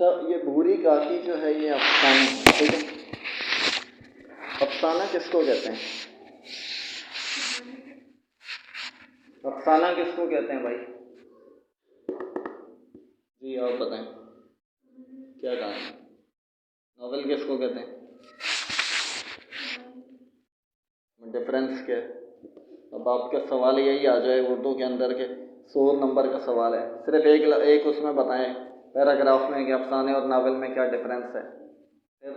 اچھا، یہ بوڑھی کاکی جو ہے یہ افسانہ ہے، ٹھیک ہے؟ افسانہ کس کو کہتے ہیں؟ افسانہ کس کو کہتے ہیں بھائی؟ جی آپ بتائیں، کیا کہا؟ ناول کس کو کہتے ہیں؟ ڈفرینس کیا ہے؟ اب آپ کا سوال یہی آ جائے اردو کے اندر کے 100 نمبر کا سوال ہے، صرف ایک اس میں بتائیں پیراگراف میں کہ افسانے اور ناول میں کیا ڈفرینس ہے۔ پھر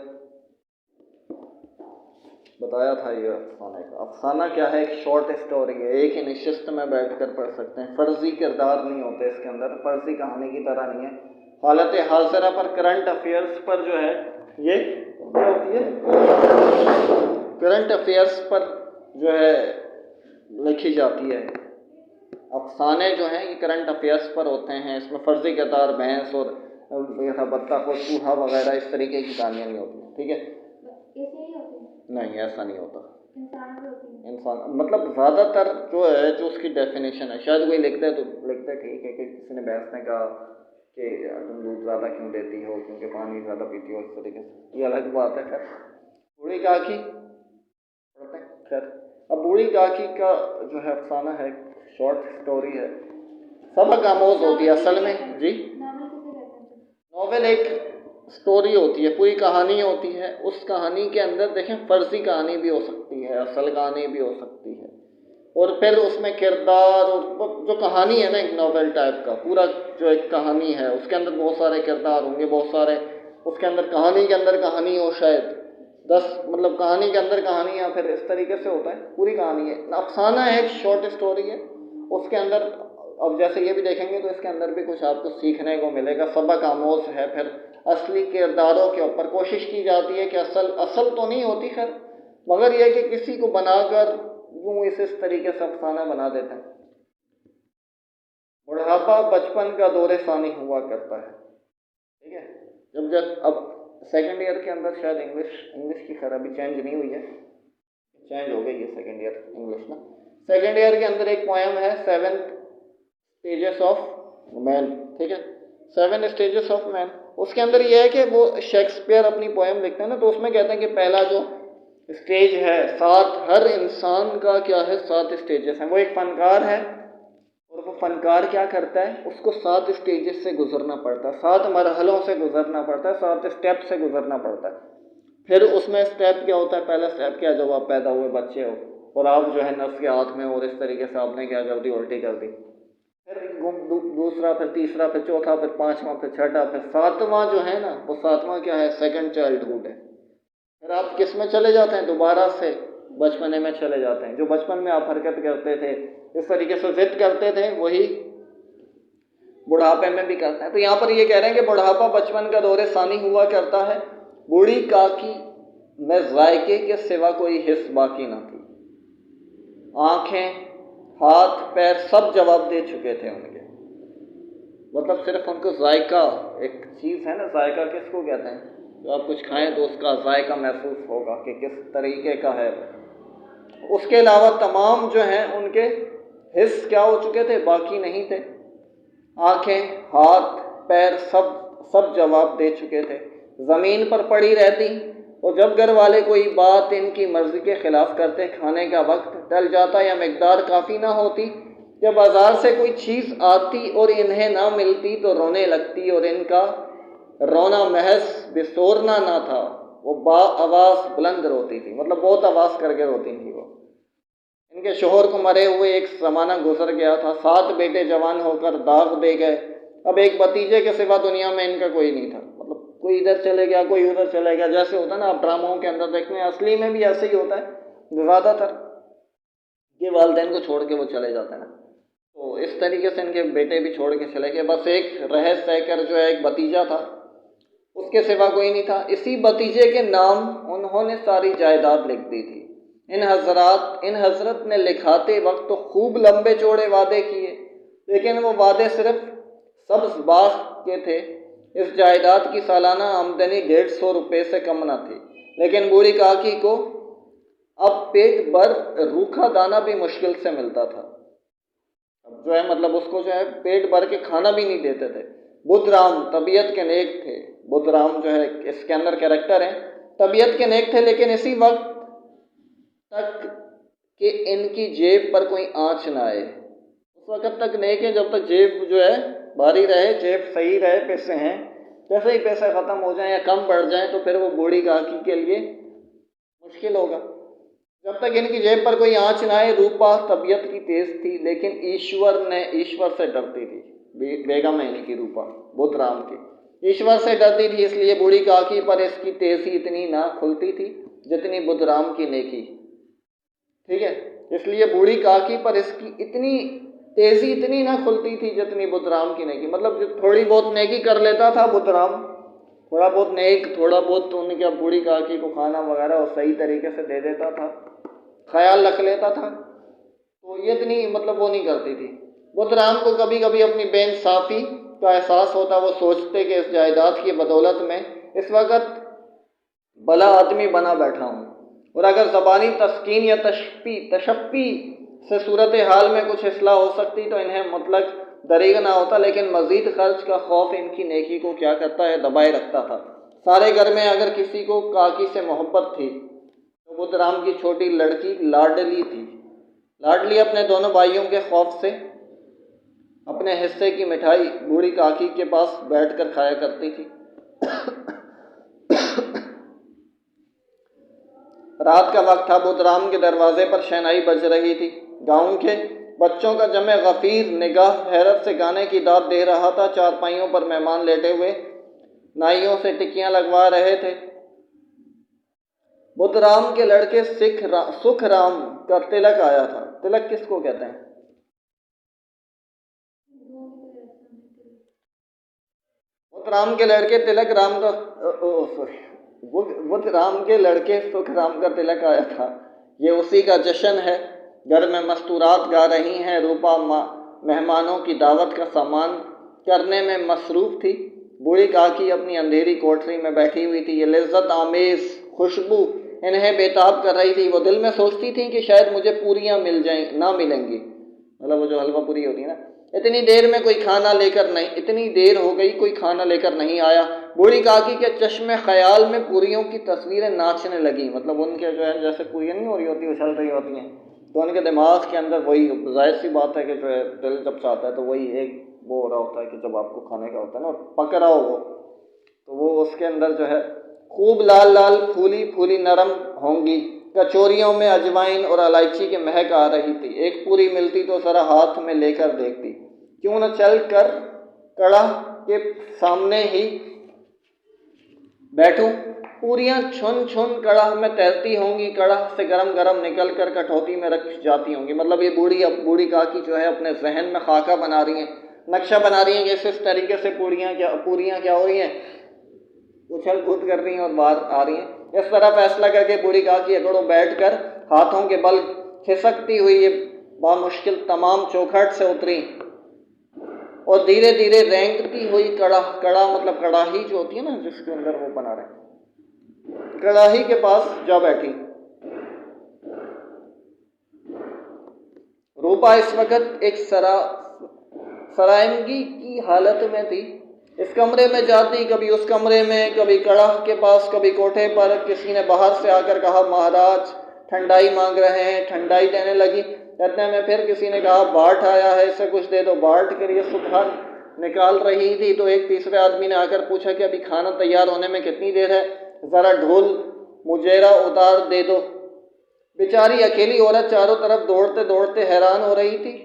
بتایا تھا یہ افسانے کا، افسانہ کیا ہے؟ ایک شارٹ اسٹوری ہے، ایک ہی نشست میں بیٹھ کر پڑھ سکتے ہیں، فرضی کردار نہیں ہوتے اس کے اندر، فرضی کہانی کی طرح نہیں ہے، حالت حاضرہ پر، کرنٹ افیئرس پر جو ہے یہ کیا ہوتی ہے، کرنٹ افیئرس پر جو ہے لکھی جاتی ہے۔ افسانے جو ہیں یہ کرنٹ افیئرس پر ہوتے ہیں، اس میں فرضی کردار، بھینس اور بطخ اور چوہا وغیرہ اس طریقے کی کہانیاں نہیں ہوتی، ٹھیک ہے؟ نہیں ایسا نہیں ہوتا، انسان مطلب زیادہ تر جو ہے جو اس کی ڈیفینیشن ہے، شاید کوئی لکھتا ہے تو لکھتا ہے ٹھیک ہے کہ کسی نے بحث نے کہا کہ تم دودھ زیادہ کیوں دیتی ہو کیونکہ پانی زیادہ پیتی ہو، اس طریقے سے، یہ الگ بات ہے۔ خیر بوڑھی کاکی پڑھتے ہیں، خیر اب بوڑھی کاکی کا جو ہے افسانہ ہے، شارٹ اسٹوری ہے، سبق آموز ہوتی ہے اصل میں۔ جی ناول ایک اسٹوری ہوتی ہے، پوری کہانی ہوتی ہے، اس کہانی کے اندر دیکھیں فرضی کہانی بھی ہو سکتی ہے، اصل کہانی بھی ہو سکتی ہے، اور پھر اس میں کردار اور جو کہانی ہے نا ایک ناول ٹائپ کا پورا جو ایک کہانی ہے اس کے اندر بہت سارے کردار ہوں گے، بہت سارے اس کے اندر کہانی ہو شاید 10 مطلب کہانی کے اندر کہانی، یا پھر اس طریقے سے ہوتا ہے پوری کہانی ہے۔ افسانہ ایک شارٹ اسٹوری ہے، اس کے اندر اب جیسے یہ بھی دیکھیں گے تو اس کے اندر بھی کچھ آپ کو سیکھنے کو ملے گا، سبق آموز ہے، پھر اصلی کرداروں کے اوپر کوشش کی جاتی ہے کہ اصل تو نہیں ہوتی خیر، مگر یہ کہ کسی کو بنا کر یوں اس طریقے سے افسانہ بنا دیتے ہیں۔ بڑھاپا بچپن کا دور ثانی ہوا کرتا ہے، ٹھیک ہے؟ جب اب سیکنڈ ایئر کے اندر شاید انگلش کی خیر ابھی چینج نہیں ہوئی ہے، چینج ہو گئی ہے سیکنڈ ایئر انگلش نا، سیکنڈ ایئر کے اندر ایک پوئم ہے 7 اسٹیجز آف مین، ٹھیک ہے؟ 7 اسٹیجز آف مین، اس کے اندر یہ ہے کہ وہ شیکسپیئر اپنی پوئم لکھتے ہیں نا، تو اس میں کہتے ہیں کہ پہلا جو اسٹیج ہے 7، ہر انسان کا کیا ہے 7 اسٹیجز ہیں، وہ ایک فنکار ہے اور وہ فنکار کیا کرتا ہے، اس کو 7 اسٹیجز سے گزرنا پڑتا ہے، 7 مرحلوں سے گزرنا پڑتا ہے، 7 اسٹیپ سے گزرنا پڑتا ہے۔ پھر اس میں اسٹیپ کیا ہوتا ہے، پہلا اسٹیپ کیا، جب آپ پیدا ہوئے بچے ہو اور آپ جو ہے نفس کے ہاتھ میں اور اس طریقے سے آپ نے کیا کر دی، الٹی کر دی، پھر دوسرا، پھر تیسرا، پھر چوتھا، پھر پانچواں، پھر چھٹا، پھر 7واں جو ہے نا وہ 7واں کیا ہے، سیکنڈ چائلڈہڈ ہے۔ پھر آپ کس میں چلے جاتے ہیں، دوبارہ سے بچپنے میں چلے جاتے ہیں، جو بچپن میں آپ حرکت کرتے تھے اس طریقے سے ضد کرتے تھے وہی بڑھاپے میں بھی کرتے ہیں۔ تو یہاں پر یہ کہہ رہے ہیں کہ بڑھاپا بچپن کا دور ثانی ہوا کرتا ہے، بوڑھی کاکی میں ذائقے کے سوا کوئی حس باقی نہ تھی، آنکھیں ہاتھ پیر سب جواب دے چکے تھے ان کے، مطلب صرف ان کو ذائقہ، ایک چیز ہے نا ذائقہ کس کو کہتے ہیں، جو آپ کچھ کھائیں تو اس کا ذائقہ محسوس ہوگا کہ کس طریقے کا ہے، اس کے علاوہ تمام جو ہیں ان کے حس کیا ہو چکے تھے، باقی نہیں تھے، آنکھیں ہاتھ پیر سب جواب دے چکے تھے، زمین پر پڑی رہتی، اور جب گھر والے کوئی بات ان کی مرضی کے خلاف کرتے، کھانے کا وقت ٹل جاتا یا مقدار کافی نہ ہوتی، جب بازار سے کوئی چیز آتی اور انہیں نہ ملتی تو رونے لگتی، اور ان کا رونا محض بسورنا نہ تھا، وہ آواز بلند روتی تھی، مطلب بہت آواز کر کے روتی تھی وہ۔ ان کے شوہر کو مرے ہوئے ایک زمانہ گزر گیا تھا، 7 بیٹے جوان ہو کر داغ دے گئے، اب ایک بھتیجے کے سوا دنیا میں ان کا کوئی نہیں تھا، مطلب کوئی ادھر چلے گیا کوئی ادھر چلے گیا، جیسے ہوتا ہے نا آپ ڈراموں کے اندر دیکھتے ہیں، اصلی میں بھی ایسے ہی ہوتا ہے زیادہ تر، کہ والدین کو چھوڑ کے وہ چلے جاتے ہیں، تو اس طریقے سے ان کے بیٹے بھی چھوڑ کے چلے گئے، بس ایک رہ سہ کر جو ہے ایک بھتیجا تھا، اس کے سوا کوئی نہیں تھا، اسی بھتیجے کے نام انہوں نے ساری جائیداد لکھ دی تھی۔ ان حضرت نے لکھاتے وقت تو خوب لمبے چوڑے وعدے کیے، لیکن وہ وعدے صرف سبز باغ کے تھے، اس جائیداد کی سالانہ آمدنی 150 روپے سے کم نہ تھی، لیکن بوڑھی کاکی کو اب پیٹ بھر روکھا دانہ بھی مشکل سے ملتا تھا، اب جو ہے مطلب اس کو جو ہے پیٹ بھر کے کھانا بھی نہیں دیتے تھے۔ بدھ رام طبیعت کے نیک تھے، بدھ رام جو ہے اس کے اندر کریکٹر ہیں، طبیعت کے نیک تھے لیکن اسی وقت تک کہ ان کی جیب پر کوئی آنچ نہ آئے۔ اس وقت تک نیک ہے جب تک جیب جو ہے بھاری رہے، جیب صحیح رہے، پیسے ہیں، جیسے ہی پیسے ختم ہو جائیں یا کم بڑھ جائیں تو پھر وہ بوڑھی کاکی کے لیے مشکل ہوگا۔ جب تک ان کی جیب پر کوئی آنچ نہ آئے، روپا طبیعت کی تیز تھی لیکن ایشور سے ڈرتی تھی۔ بیگم ہے ان کی روپا، بدھ رام کی، ایشور سے ڈرتی تھی، اس لیے بوڑھی کاکی پر اس کی تیزی اتنی نہ کھلتی تھی جتنی بدھ رام کی نیکی۔ ٹھیک ہے، اس لیے بوڑھی کاکی پر اس کی تیزی اتنی نہ کھلتی تھی جتنی بدھ رام کی نیکی۔ مطلب جو تھوڑی بہت نیکی کر لیتا تھا بدھ رام، تھوڑا بہت ان کے بوڑھی کاکی کو کھانا وغیرہ اور صحیح طریقے سے دے دیتا تھا، خیال رکھ لیتا تھا، تو یہ اتنی مطلب وہ نہیں کرتی تھی۔ بدھ رام کو کبھی کبھی اپنی بے انصافی کا احساس ہوتا، وہ سوچتے کہ اس جائیداد کی بدولت میں اس وقت بھلا آدمی بنا بیٹھا ہوں، اور اگر زبانی تسکین یا تشفی سے صورتحال میں کچھ اصلاح ہو سکتی تو انہیں مطلق دریغ نہ ہوتا، لیکن مزید خرچ کا خوف ان کی نیکی کو کیا کرتا ہے، دبائے رکھتا تھا۔ سارے گھر میں اگر کسی کو کاکی سے محبت تھی تو بدھ رام کی چھوٹی لڑکی لاڈلی تھی۔ لاڈلی اپنے دونوں بھائیوں کے خوف سے اپنے حصے کی مٹھائی بوڑھی کاکی کے پاس بیٹھ کر کھایا کرتی تھی۔ رات کا وقت تھا، بدھ رام کے دروازے پر شہنائی بج رہی تھی۔ گاؤں کے بچوں کا جمع غفیر نگاہ حیرت سے گانے کی داد دے رہا تھا۔ چارپائیوں پر مہمان لیٹے ہوئے نائیوں سے ٹکیاں لگوا رہے تھے۔ بدھ رام کے لڑکے سکھ رام کا تلک آیا تھا۔ تلک کس کو کہتے ہیں؟ بدھ رام کے لڑکے بدھ رام کے لڑکے سکھ رام کا تلک آیا تھا، یہ اسی کا جشن ہے۔ گھر میں مستورات گا رہی ہیں، روپا مہمانوں کی دعوت کا سامان کرنے میں مصروف تھی۔ بوڑھی کاکی اپنی اندھیری کوٹری میں بیٹھی ہوئی تھی، یہ لذت آمیز خوشبو انہیں بےتاب کر رہی تھی۔ وہ دل میں سوچتی تھیں کہ شاید مجھے پوریاں نہ ملیں گی، مطلب وہ جو حلوہ پوری ہوتی ہے نا۔ اتنی دیر ہو گئی کوئی کھانا لے کر نہیں آیا۔ بوڑھی کاکی کے چشم خیال میں پوریوں کی تصویریں ناچنے لگی، مطلب ان کے جو ہے جیسے پوریاں نہیں ہو رہی ہوتی، اچھل رہی ہوتی ہیں، تو ان کے دماغ کے اندر وہی ظاہر سی بات ہے کہ جو ہے دل جب چاہتا ہے تو وہی ایک وہ ہو رہا ہوتا ہے کہ جب آپ کو کھانے کا ہوتا ہے نا اور پک رہا ہو وہ، تو وہ اس کے اندر جو ہے خوب لال لال پھولی نرم ہوں گی۔ کچوریوں میں اجوائن اور الائچی کی مہک آ رہی تھی۔ ایک پوری ملتی تو ذرا ہاتھ میں لے کر دیکھتی، کیوں نہ چل کر کڑاہ کے سامنے ہی بیٹھوں۔ پوریاں چھن کڑاہ میں تیرتی ہوں گی، کڑاہ سے گرم نکل کر کٹوتی میں رکھ جاتی ہوں گی۔ مطلب یہ بوڑھی کاکی جو ہے اپنے ذہن میں خاکہ بنا رہی ہیں، نقشہ بنا رہی ہیں کہ اس طریقے سے پوریاں کیا ہو رہی ہیں، اچھل کود کر رہی ہیں اور باہر آ رہی ہیں۔ اس طرح فیصلہ کر کے بوڑھی کاکی اکڑوں بیٹھ کر ہاتھوں کے بل کھسکتی ہوئی یہ بامشکل تمام چوکھٹ سے اتری اور دھیرے دھیرے رینگتی ہوئی کڑاہ مطلب کڑاہی جو ہوتی ہے نا جس کے اندر وہ بنا رہے ہیں، کڑاہی کے پاس جا بیٹھی۔ روپا اس وقت ایک سرائنگی کی حالت میں تھی۔ اس کمرے میں جاتی، کبھی اس کمرے میں، کبھی کڑاہ کے پاس، کبھی کوٹھے پر۔ کسی نے باہر سے آ کر کہا مہاراج ٹھنڈائی مانگ رہے ہیں، ٹھنڈائی دینے لگی۔ اتنے میں پھر کسی نے کہا باٹ آیا ہے، اسے کچھ دے دو۔ باٹ کے لیے صبح نکال رہی تھی تو ایک تیسرے آدمی نے آ کر پوچھا کہ ابھی کھانا تیار ہونے میں کتنی دیر ہے، ذرا ڈھول مجیرا اتار دے دو۔ بیچاری اکیلی عورت چاروں طرف دوڑتے حیران ہو رہی تھی،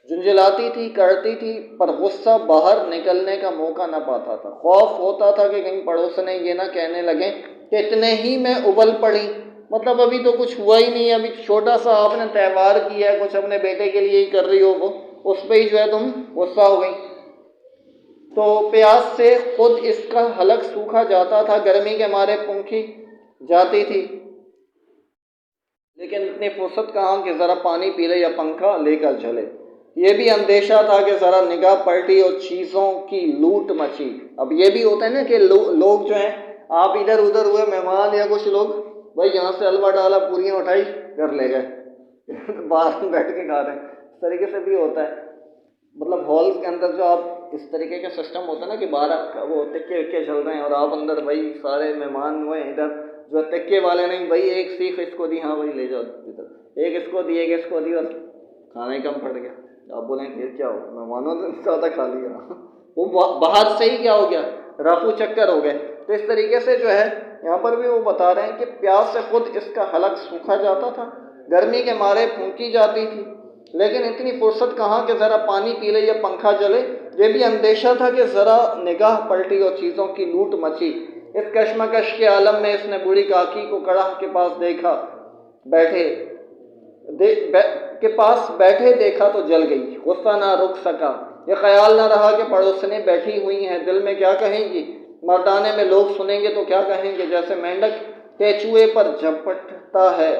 جھنجھلاتی تھی، کرتی تھی، پر غصہ باہر نکلنے کا موقع نہ پاتا تھا۔ خوف ہوتا تھا کہ کہیں پڑوسنے یہ نہ کہنے لگیں کہ اتنے ہی میں ابل پڑی، مطلب ابھی تو کچھ ہوا ہی نہیں، ابھی چھوٹا سا آپ نے تہوار کیا ہے، کچھ اپنے بیٹے کے لیے ہی کر رہی ہو، وہ اس پہ ہی جو ہے تم غصہ ہو گئی۔ تو پیاس سے خود اس کا حلق سوکھا جاتا تھا، گرمی کے مارے پونکھی جاتی تھی، لیکن اتنی فرصت کہاں کہ ذرا پانی پی لے یا پنکھا لے کر جھلے۔ یہ بھی اندیشہ تھا کہ ذرا نگاہ پلٹی اور چیزوں کی لوٹ مچی۔ اب یہ بھی ہوتا ہے نا کہ لوگ جو ہیں، آپ ادھر ادھر ہوئے مہمان یا کچھ لوگ، بھائی یہاں سے حلوہ ڈالا، پوریاں اٹھائی، گھر لے گئے، باہر بیٹھ کے کھا رہے ہیں، اس طریقے سے بھی ہوتا ہے۔ مطلب ہالس کے اندر جو آپ اس طریقے کا سسٹم ہوتا ہے نا کہ باہر وہ تکے وکے چل رہے ہیں اور آپ اندر بھائی سارے مہمان ہوئے ہیں ادھر، جو تکے والے نہیں بھائی ایک سیخ اس کو دی، ہاں بھائی لے جاؤ ادھر، ایک اس کو دی ایک اس کو دی، اور کھانا ہی کم پڑ گیا. آپ بولیں کہ یہ کیا ہو، مہمانوں نے زیادہ کھا لیا. وہ باہر سے ہی کیا ہو گیا، رفو چکر ہو گئے. تو اس طریقے سے جو ہے یہاں پر بھی وہ بتا رہے ہیں کہ پیاس سے خود اس کا حلق سوکھا جاتا تھا، گرمی کے مارے پھونکی جاتی تھی، لیکن اتنی فرصت کہاں کہ ذرا پانی پی لے یا پنکھا چلے. یہ بھی اندیشہ تھا کہ ذرا نگاہ پلٹی اور چیزوں کی لوٹ مچی. اس کشمکش کے عالم میں اس نے بوڑھی کاکی کو کڑاہ کے پاس دیکھا بیٹھے دیکھا تو جل گئی. غصہ نہ رک سکا، یہ خیال نہ رہا کہ پڑوسنیں بیٹھی ہوئی ہیں، دل میں کیا کہیں گی، مردانے میں لوگ سنیں گے تو کیا کہیں گے. جیسے مینڈک کیچوے پر جھپٹتا ہے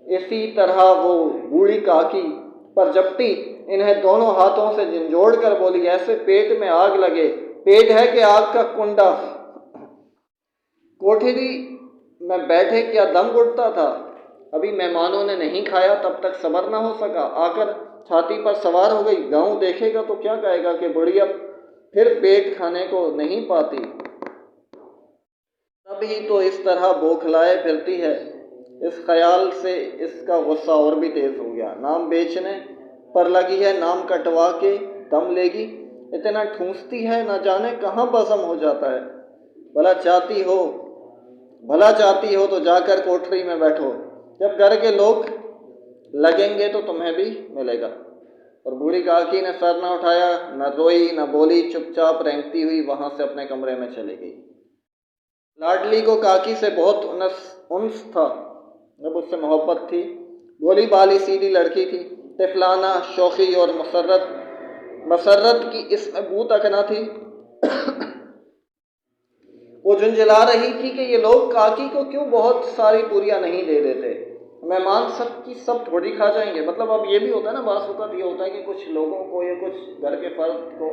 اسی طرح وہ بوڑھی کاکی پر جھپٹی، انہیں دونوں ہاتھوں سے جھنجھوڑ کر بولی ایسے پیٹ میں آگ لگے، پیٹ ہے کہ آگ کا کنڈا، کوٹھری میں بیٹھے کیا دم گھٹتا تھا. ابھی مہمانوں نے نہیں کھایا تب تک صبر نہ ہو سکا، آ کر چھاتی پر سوار ہو گئی. گاؤں دیکھے گا تو کیا کہے گا کہ بڑھیا پھر پیٹ کھانے کو نہیں پاتی، تب ہی تو اس طرح بوکھلائے پھرتی ہے. اس خیال سے اس کا غصہ اور بھی تیز ہو گیا. نام بیچنے پر لگی ہے، نام کٹوا کے دم لے گی، اتنا ٹھونستی ہے نہ جانے کہاں بزم ہو جاتا ہے. بھلا چاہتی ہو تو جا کر کوٹھری میں بیٹھو، جب گھر کے لوگ لگیں گے تو تمہیں بھی ملے گا. اور بوڑھی کاکی نے سر نہ اٹھایا، نہ روئی نہ بولی، چپ چاپ رینگتی ہوئی وہاں سے اپنے کمرے میں چلی گئی. لاڈلی کو کاکی سے بہت انس تھا، جب اس سے محبت تھی. بھولی بالی سیدھی لڑکی تھی، طفلانہ شوخی اور مسرت کی اس میں بو تک نہ تھی. وہ جھنجھلا رہی تھی کہ یہ لوگ کاکی کو کیوں بہت ساری پوریاں نہیں دے دیتے، مہمان سب کی سب تھوڑی کھا جائیں گے. مطلب اب یہ بھی ہوتا ہے نا، بعض اوقات یہ ہوتا ہے کہ کچھ لوگوں کو یا کچھ گھر کے فرد کو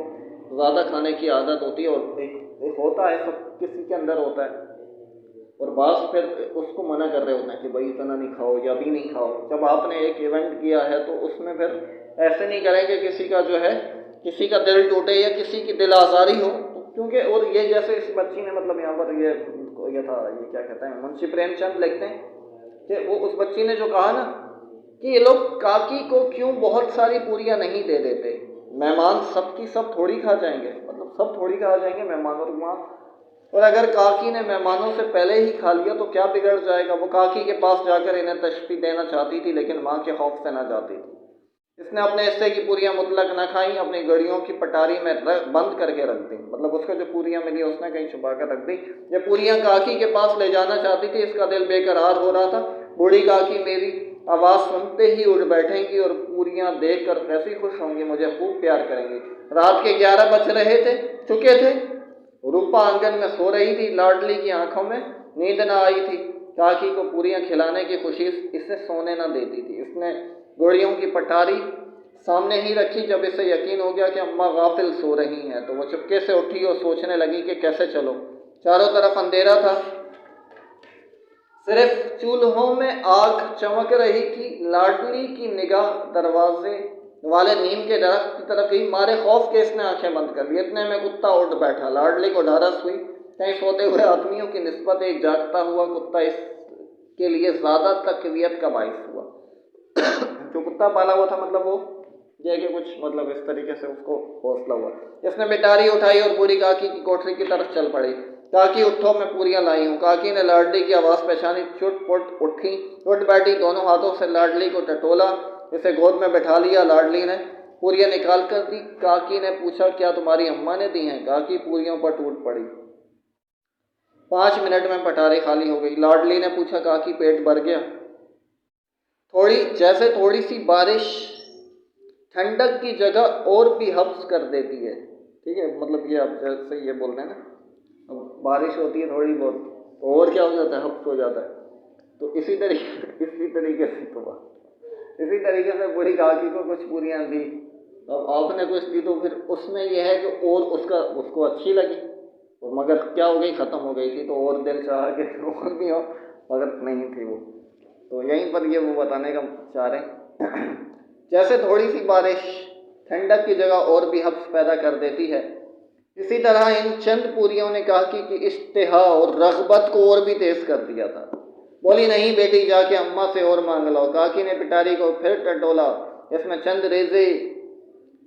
زیادہ کھانے کی عادت ہوتی ہے، اور ایک ہوتا ہے سب کسی کے اندر ہوتا ہے، اور بعض پھر اس کو منع کر رہے ہوتے ہیں کہ بھائی اتنا نہیں کھاؤ یا ابھی نہیں کھاؤ. جب آپ نے ایک ایونٹ کیا ہے تو اس میں پھر ایسے نہیں کریں کہ کسی کا جو ہے کسی کا دل ٹوٹے یا کسی کی دل آزاری ہو. کیونکہ اور یہ جیسے اس بچی نے مطلب یہاں پر یہ تھا، یہ کیا کہتے ہیں، منشی پریم چند لکھتے ہیں کہ وہ اس بچی نے جو کہا نا کہ یہ لوگ کاکی کو کیوں بہت ساری پوریاں نہیں دے دیتے، مہمان سب کی سب تھوڑی کھا جائیں گے، مطلب سب تھوڑی کھا جائیں گے مہمانوں کو. اور اگر کاکی نے مہمانوں سے پہلے ہی کھا لیا تو کیا بگڑ جائے گا. وہ کاکی کے پاس جا کر انہیں تشفی دینا چاہتی تھی، لیکن ماں کے خوف سے نہ جاتی تھی. اس نے اپنے حصے کی پوریاں مطلق نہ کھائیں، اپنی گڑیوں کی پٹاری میں بند کر کے رکھ دی. مطلب اس کو جو پوریاں ملی اس نے کہیں چھپا کر رکھ دی. یہ پوریاں کاکی کے پاس لے جانا چاہتی تھی، اس کا دل بے قرار ہو رہا تھا. بوڑھی کاکی میری آواز سنتے ہی اٹھ بیٹھیں گی اور پوریاں دیکھ کر کیسی خوش ہوں گی، مجھے خوب پیار کریں گی. رات کے 11 بج رہے چکے تھے. روپا آنگن میں سو رہی تھی، لاڈلی کی آنکھوں میں نیند نہ آئی تھی. کاکی کو پوریاں کھلانے کی خوشی اسے سونے نہ دیتی تھی. اس نے گوڑیوں کی پٹاری سامنے ہی رکھی. جب اسے یقین ہو گیا کہ اماں غافل سو رہی ہیں تو وہ چپکے سے اٹھی اور سوچنے لگی کہ کیسے چلو. چاروں طرف اندھیرا تھا، صرف چولہوں میں آگ چمک رہی تھی. لاڈلی کی نگاہ دروازے والے نیم کے درخت کی طرف ہی، مارے خوف کے اس نے آنکھیں بند کر لی. اتنے میں کتا اٹھ بیٹھا. لاڈلی کو ڈھارس ہوئی، کہیں سوتے ہوئے آدمیوں کی نسبت ایک جاگتا ہوا کتا اس کے لیے زیادہ تقویت کا باعث ہوا. جو کتا پالا ہوا تھا مطلب وہ یہ کہ کچھ مطلب اس طریقے سے اس کو حوصلہ ہوا. اس نے مٹاری اٹھائی اور بوڑھی کاکی کی کوٹری کی طرف چل پڑی. کاکی اٹھو، میں پوریاں لائی ہوں. کاکی نے لاڈلی کی آواز پہچانی، چٹ پٹ اٹھی، اٹھ بیٹھی، دونوں ہاتھوں سے لاڈلی کو ٹٹولا، اسے گود میں بٹھا لیا. لاڈلی نے پوریاں نکال کر دی. کاکی نے پوچھا کیا تمہاری اماں نے دی ہیں؟ کاکی پوریوں پر ٹوٹ پڑی. 5 منٹ میں پٹاری خالی ہو گئی. لاڈلی نے پوچھا کاکی پیٹ بھر گیا؟ تھوڑی سی بارش ٹھنڈک کی جگہ اور بھی حبس کر دیتی ہے. ٹھیک ہے، مطلب یہ اب جیسے یہ بول رہے ہیں نا، اب بارش ہوتی ہے تھوڑی بہت تو اور کیا ہو جاتا ہے، حبس ہو جاتا ہے. تو اسی طریقے سے بوڑھی کاکی کو کچھ پوریاں دی. اب آپ نے کچھ دی تو پھر اس میں یہ ہے کہ اور اس کو اچھی لگی، مگر کیا ہو گئی، ختم ہو گئی تھی. تو اور دل چاہا کہ اور بھی ہو، مگر نہیں تھی وہ. تو یہیں پر یہ وہ بتانے کا چاہ رہے ہیں جیسے تھوڑی سی بارش ٹھنڈک کی جگہ اور بھی حبس پیدا کر دیتی ہے۔ اسی طرح ان چند پوریوں نے کاکی کی اشتہا اور رغبت کو اور بھی تیز کر دیا تھا۔ بولی نہیں بیٹی، جا کے اماں سے اور مانگ لو۔ کاکی نے پٹاری کو پھر ٹٹولا، اس میں چند ریزے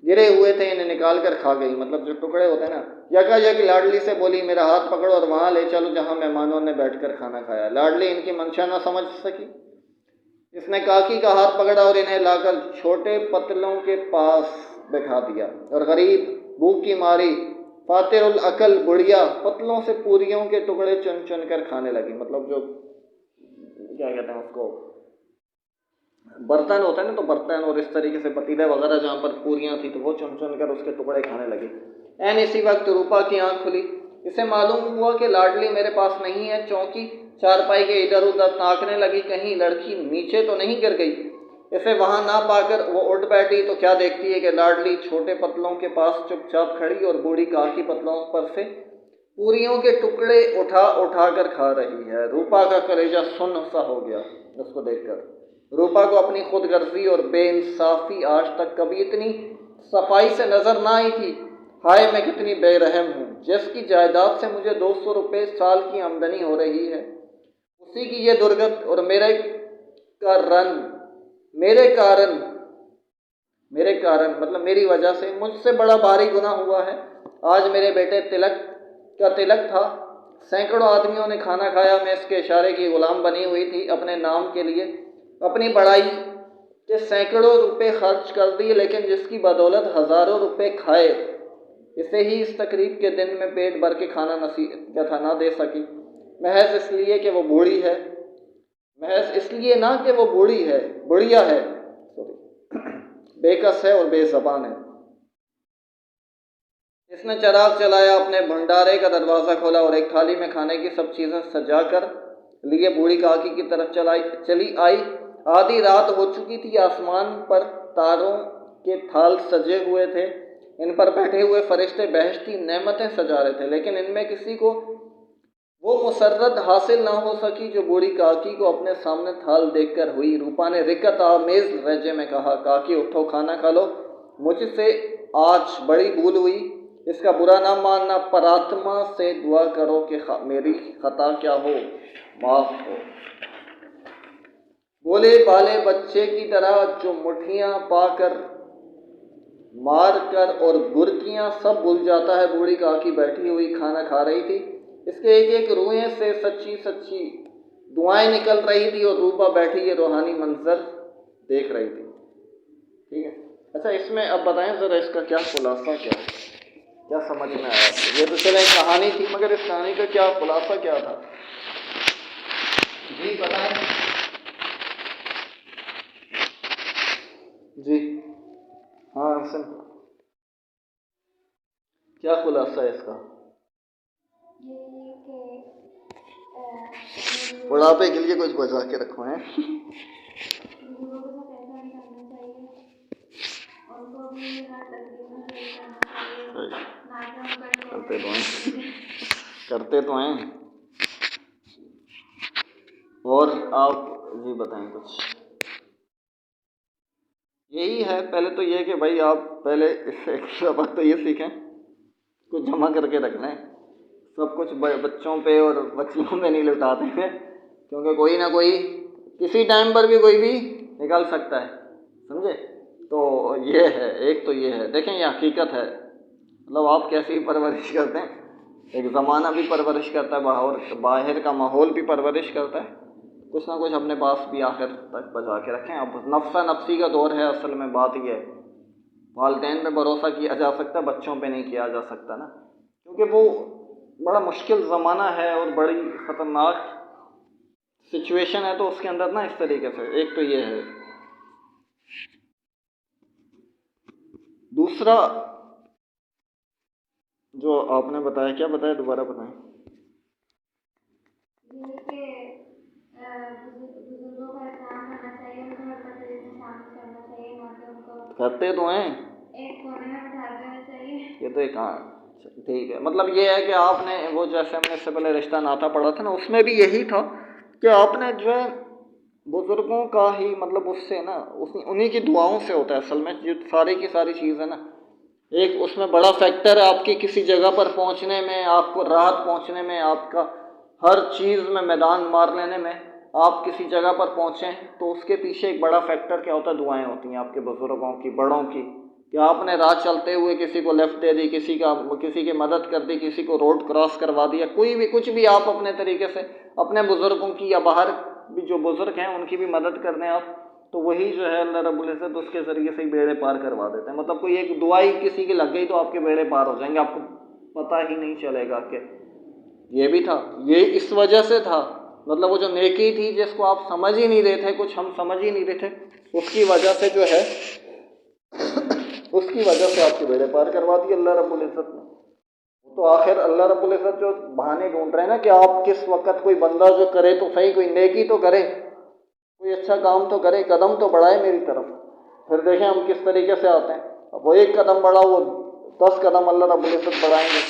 گرے ہوئے تھے، انہیں نکال کر کھا گئی، مطلب جو ٹکڑے ہوتے ہیں نا۔ یکا یک لاڈلی سے بولی میرا ہاتھ پکڑو اور وہاں لے چلو جہاں مہمانوں نے بیٹھ کر کھانا کھایا۔ لاڈلی ان کی منشا نہ سمجھ سکی، اس نے کاکی کا ہاتھ پکڑا اور انہیں لا کر چھوٹے پتلوں کے پاس بٹھا دیا، اور غریب بھوک کی ماری فاتر العقل بڑھیا پتلوں سے پوریوں کے ٹکڑے چن چن کر کھانے لگی، مطلب جو کیا کہتے ہیں اس کو، برتن ہوتا ہے نا، تو برتن اور اس طریقے سے پتیلے وغیرہ جہاں پر پوریاں تھیں تو وہ چن چن کر اس کے ٹکڑے کھانے لگی۔ این اسی وقت روپا کی آنکھ کھلی، اسے معلوم ہوا کہ لاڈلی میرے پاس نہیں ہے۔ چونکی چارپائی کے ادھر ادھر تاکنے لگی، کہیں لڑکی نیچے تو نہیں گر گئی۔ اسے وہاں نہ پا کر وہ اٹھ بیٹھی تو کیا دیکھتی ہے کہ لاڈلی چھوٹے پتلوں کے پاس چپ چاپ کھڑی اور بوڑھی کاکی پتلوں پر سے پوریوں کے ٹکڑے اٹھا اٹھا کر کھا رہی ہے۔ روپا کا کلیجہ سن سا ہو گیا اس کو دیکھ کر۔ روپا کو اپنی خود غرضی اور بے انصافی آج تک کبھی اتنی صفائی سے نظر نہ آئی تھی۔ ہائے میں کتنی بے رحم ہوں، جس کی جائیداد سے مجھے 200 روپے سال کی آمدنی ہو رہی ہے، اسی کی یہ درگت، اور میرے کارن مطلب میری وجہ سے مجھ سے بڑا بھاری گناہ ہوا ہے۔ آج میرے بیٹے تلک تھا، سینکڑوں آدمیوں نے کھانا کھایا، میں اس کے اشارے کی غلام بنی ہوئی تھی، اپنے نام کے لیے اپنی بڑائی کے سینکڑوں روپے خرچ کر دیے، لیکن جس کی بدولت ہزاروں روپے کھائے، اسے ہی اس تقریب کے دن میں پیٹ بھر کے کھانا نصیب نہ دے سکی، محض اس لیے کہ وہ بوڑھی ہے، محض اس لیے نہ کہ وہ بڑھیا ہے، بے کس ہے اور بے زبان ہے۔ اس نے چراغ چلایا، اپنے بھنڈارے کا دروازہ کھولا اور ایک تھالی میں کھانے کی سب چیزیں سجا کر لیے بوڑھی کاکی کی طرف چلی آئی۔ آدھی رات ہو چکی تھی، آسمان پر تاروں کے تھال سجے ہوئے تھے، ان پر بیٹھے ہوئے فرشتے بہشتی نعمتیں سجا رہے تھے، لیکن ان میں کسی کو وہ مسرت حاصل نہ ہو سکی جو بوڑھی کاکی کو اپنے سامنے تھال دیکھ کر ہوئی۔ روپا نے رکت آمیز لہجے میں کہا، کاکی اٹھو کھانا کھا لو، مجھ سے آج بڑی بھول ہوئی، اس کا برا نہ ماننا، پراتما سے دعا کرو کہ میری خطا کیا ہو معاف ہو۔ بولے بالے بچے کی طرح جو مٹھیاں پا کر مار کر اور برکیاں سب بھول جاتا ہے۔ بوڑھی کاکی بیٹھی ہوئی کھانا کھا رہی تھی، اس کے ایک ایک روئیں سے سچی سچی دعائیں نکل رہی تھی، اور روپا بیٹھی یہ روحانی منظر دیکھ رہی تھی۔ ٹھیک ہے، اچھا اس میں اب بتائیں ذرا اس کا کیا خلاصہ کیا ہے، کیا سمجھ میں آیا؟ یہ تو چلے کہانی تھی، مگر اس کہانی کا کیا خلاصہ کیا تھا؟ جی بتائیں۔ جی ہاں حسن، کیا خلاصہ ہے اس کا؟ بڑھاپے کے لیے کچھ بچا کے رکھو ہیں۔ کرتے تو ہیں اور آپ جی بتائیں کچھ۔ یہی ہے، پہلے تو یہ کہ بھائی آپ پہلے اس سے ایک سبق تو یہ سیکھیں، کچھ جمع کر کے رکھ لیں، سب کچھ بچوں پہ اور بچیوں پہ نہیں لٹاتے ہیں، کیونکہ کوئی نہ کوئی کسی ٹائم پر بھی کوئی بھی نکل سکتا ہے، سمجھے؟ تو یہ ہے، ایک تو یہ ہے، دیکھیں یہ حقیقت ہے، مطلب آپ کیسی پرورش کرتے ہیں، ایک زمانہ بھی پرورش کرتا ہے، باہر کا ماحول بھی پرورش کرتا ہے، کچھ نہ کچھ اپنے پاس بھی آخر تک بچا کے رکھیں۔ اب نفسا نفسی کا دور ہے، اصل میں بات یہ ہے، والدین پہ بھروسہ کیا جا سکتا ہے، بچوں پہ نہیں کیا جا سکتا نا، کیونکہ وہ بڑا مشکل زمانہ ہے اور بڑی خطرناک سچویشن ہے، تو اس کے اندر نا اس طریقے سے ایک تو یہ ہے۔ دوسرا جو آپ نے بتایا، کیا بتایا دوبارہ بتائیں؟ کرتے تو ہیں، یہ تو ایک ٹھیک ہے، مطلب یہ ہے کہ آپ نے وہ جیسے ہم نے اس سے پہلے رشتہ ناتا پڑھا تھا نا، اس میں بھی یہی تھا کہ آپ نے جو ہے بزرگوں کا ہی مطلب اس سے نا انہیں کی دعاؤں سے ہوتا ہے اصل میں، جو ساری کی ساری چیز ہے نا، ایک اس میں بڑا فیکٹر ہے آپ کی کسی جگہ پر پہنچنے میں، آپ کو راحت پہنچنے میں، آپ کا ہر چیز میں میدان مار لینے میں، آپ کسی جگہ پر پہنچیں تو اس کے پیچھے ایک بڑا فیکٹر کیا ہوتا ہے؟ دعائیں ہوتی ہیں آپ کے بزرگوں کی، بڑوں کی، کہ آپ نے راہ چلتے ہوئے کسی کو لفٹ دے دی، کسی کی مدد کر دی، کسی کو روڈ کراس کروا دیا، کوئی بھی کچھ بھی آپ اپنے طریقے سے اپنے بزرگوں کی یا باہر بھی جو بزرگ ہیں ان کی بھی مدد کر دیں آپ، تو وہی جو ہے اللہ رب العزت اس کے ذریعے سے ہی بیڑے پار کروا دیتے ہیں۔ مطلب کوئی ایک دعائی کسی کی لگ گئی تو آپ کے بیڑے پار ہو جائیں گے، آپ کو پتہ ہی نہیں چلے گا کہ یہ بھی تھا، یہ اس وجہ سے تھا، مطلب وہ جو نیکی تھی جس کو آپ سمجھ ہی نہیں رہے تھے، کچھ ہم سمجھ ہی نہیں رہے تھے، اس کی وجہ سے جو ہے اس کی وجہ سے آپ کے بیڑے پار کروا دی اللہ رب العزت نے۔ تو آخر اللہ رب العزت جو بہانے ڈھونڈ رہے ہیں نا کہ آپ کس وقت کوئی بندہ جو کرے تو صحیح، کوئی نیکی تو کرے، کوئی اچھا کام تو کرے، قدم تو بڑھائے میری طرف۔ پھر دیکھیں ہم کس طریقے سے آتے ہیں، اب وہ ایک قدم بڑھا، وہ 10 قدم اللہ رب العزت بڑھائیں گے،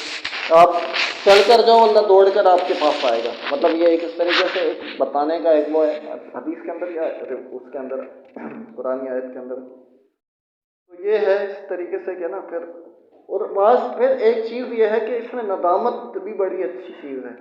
آپ چل کر جاؤ اللہ دوڑ کر آپ کے پاس آئے گا۔ مطلب یہ ایک اس طریقے سے ایک بتانے کا ایک وہ ہے حدیث کے اندر یا اس کے اندر قرآن آیت کے اندر، تو یہ ہے اس طریقے سے کہ نا پھر، اور بعض پھر ایک چیز یہ ہے کہ اس میں ندامت بھی بڑی اچھی چیز ہے۔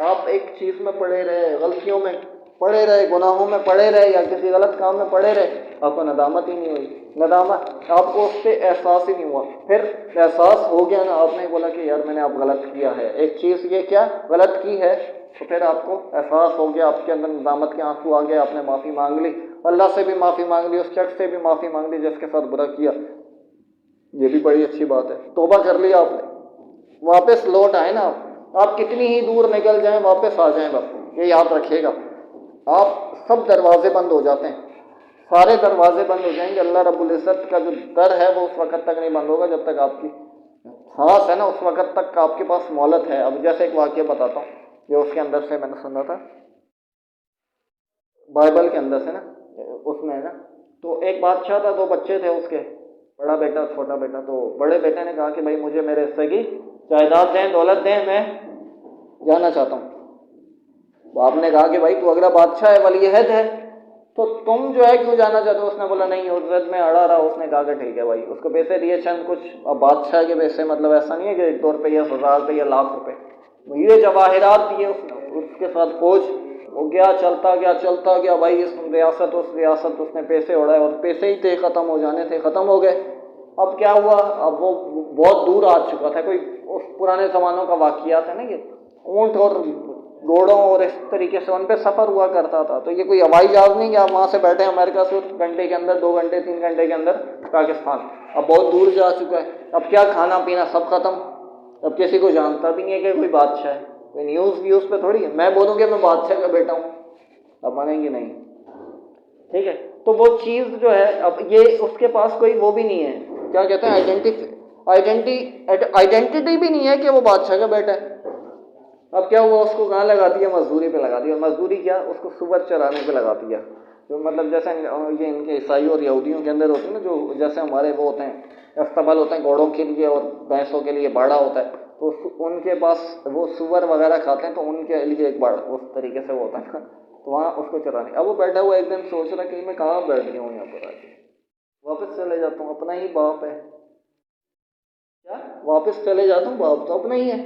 آپ ایک چیز میں پڑے رہے، غلطیوں میں پڑے رہے، گناہوں میں پڑے رہے یا کسی غلط کام میں پڑے رہے، آپ کو ندامت ہی نہیں ہوئی، ندامت آپ کو اس سے احساس ہی نہیں ہوا، پھر احساس ہو گیا نا، آپ نے بولا کہ یار میں نے اب غلط کیا ہے، ایک چیز یہ کیا غلط کی ہے، تو پھر آپ کو احساس ہو گیا، آپ کے اندر ندامت کے آنسو آ گئے، آپ نے معافی مانگ لی، اللہ سے بھی معافی مانگ لی، اس شخص سے بھی معافی مانگ لی جس کے ساتھ برا کیا، یہ بھی بڑی اچھی بات ہے، توبہ کر لیا آپ نے، واپس لوٹ آئے نا آپ کتنی ہی دور نکل جائیں واپس آ جائیں، بس یہ یاد رکھیے گا، آپ سب دروازے بند ہو جاتے ہیں، سارے دروازے بند ہو جائیں گے، اللہ رب العزت کا جو در ہے وہ اس وقت تک نہیں بند ہوگا جب تک آپ کی سانس ہے نا، اس وقت تک آپ کے پاس مہلت ہے۔ اب جیسے ایک واقعہ بتاتا ہوں، یہ اس کے اندر سے میں نے سنا تھا، بائبل کے اندر سے نا، اس میں ہے نا، تو ایک بادشاہ تھا، 2 بچے تھے اس کے، بڑا بیٹا چھوٹا بیٹا، تو بڑے بیٹے نے کہا کہ بھائی مجھے میرے حصے کی جائیداد دیں، دولت دیں، میں جانا چاہتا ہوں۔ باپ نے کہا کہ بھائی تو اگلا بادشاہ ہے، ولی عہد ہے، تو تم جو ہے کیوں جانا چاہتے ہو؟ اس نے بولا نہیں، عزت میں اڑا رہا، اس نے کہا کہ ٹھیک ہے بھائی، اس کو پیسے دیے چند کچھ، اب بادشاہ کے پیسے مطلب ایسا نہیں ہے کہ 1-2 روپیہ 1000 روپیہ لاکھ روپے، یہ جواہرات دیے اس کے ساتھ فوج، وہ گیا چلتا گیا بھائی، اس ریاست اس نے پیسے اڑائے، اور پیسے ہی تھے ختم ہو جانے تھے، ختم ہو گئے۔ اب کیا ہوا، اب وہ بہت دور آ چکا تھا، کوئی اس پرانے زمانوں کا واقعات ہے نا، یہ اونٹ اور گھوڑوں اور اس طریقے سے ان پہ سفر ہوا کرتا تھا، تو یہ کوئی ہوائی جہاز نہیں کہ آپ وہاں سے بیٹھے امریکہ سے گھنٹے کے اندر، 2 گھنٹے 3 گھنٹے کے اندر پاکستان، اب بہت دور جا چکا ہے، اب کیا کھانا پینا سب ختم، اب کسی کو جانتا بھی نہیں ہے کہ کوئی بادشاہ ہے، کوئی نیوز پہ تھوڑی ہے، میں بولوں کہ میں بادشاہ کا بیٹا ہوں، اب مانیں گے نہیں، ٹھیک ہے، تو وہ چیز جو ہے، اب یہ اس کے پاس کوئی وہ بھی نہیں ہے، کیا کہتے ہیں آئیڈینٹی بھی نہیں ہے کہ وہ بادشاہ کا بیٹا ہے۔ اب کیا ہوا، اس کو کہاں لگا دیا؟ مزدوری پہ لگا دیا، اور مزدوری کیا، اس کو سور چرانے پہ لگا دیا، جو مطلب جیسے یہ ان کے عیسائیوں اور یہودیوں کے اندر ہوتے ہیں نا، جو جیسے ہمارے وہ ہوتے ہیں استبل ہوتے ہیں گھوڑوں کے لیے اور بھینسوں کے لیے باڑا ہوتا ہے، تو ان کے پاس وہ سور وغیرہ کھاتے ہیں، تو ان کے لیے ایک باڑا اس طریقے سے وہ ہوتا ہے، تو وہاں اس کو چرانے، اب وہ بیٹھا ہوا ایک دن سوچ رہا کہ میں کہاں بیٹھ گیا ہوں یہاں پر آ کے، واپس چلے جاتا ہوں، اپنا ہی باپ ہے، کیا واپس چلے جاتا ہوں، باپ تو اپنا ہی ہے،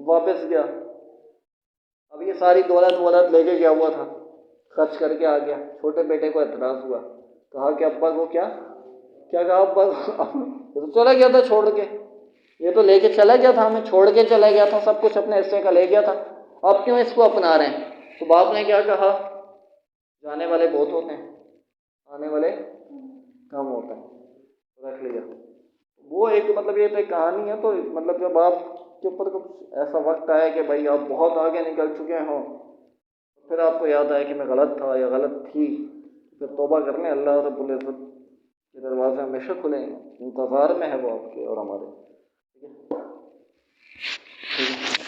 واپس گیا، اب یہ ساری دولت لے کے گیا ہوا تھا، خرچ کر کے آ گیا، چھوٹے بیٹے کو اعتراض ہوا، کہا کہ ابا کو کیا کہا، ابا یہ تو چلا گیا تھا چھوڑ کے، یہ تو لے کے چلا گیا تھا، ہمیں چھوڑ کے چلا گیا تھا، سب کچھ اپنے حصے کا لے گیا تھا، اب کیوں اس کو اپنا رہے ہیں؟ تو باپ نے کیا کہا، جانے والے بہت ہوتے ہیں، آنے والے کم ہوتے ہیں، رکھ لیا۔ وہ ایک مطلب یہ تو کہانی ہے، تو مطلب جب آپ کے اوپر کچھ ایسا وقت آئے کہ بھائی آپ بہت آگے نکل چکے ہوں، پھر آپ کو یاد آئے کہ میں غلط تھا یا غلط تھی، پھر توبہ کرنے اللہ رب العزت کے دروازے ہمیشہ کھلے ہیں، انتظار میں ہے وہ آپ کے اور ہمارے، ٹھیک ہے؟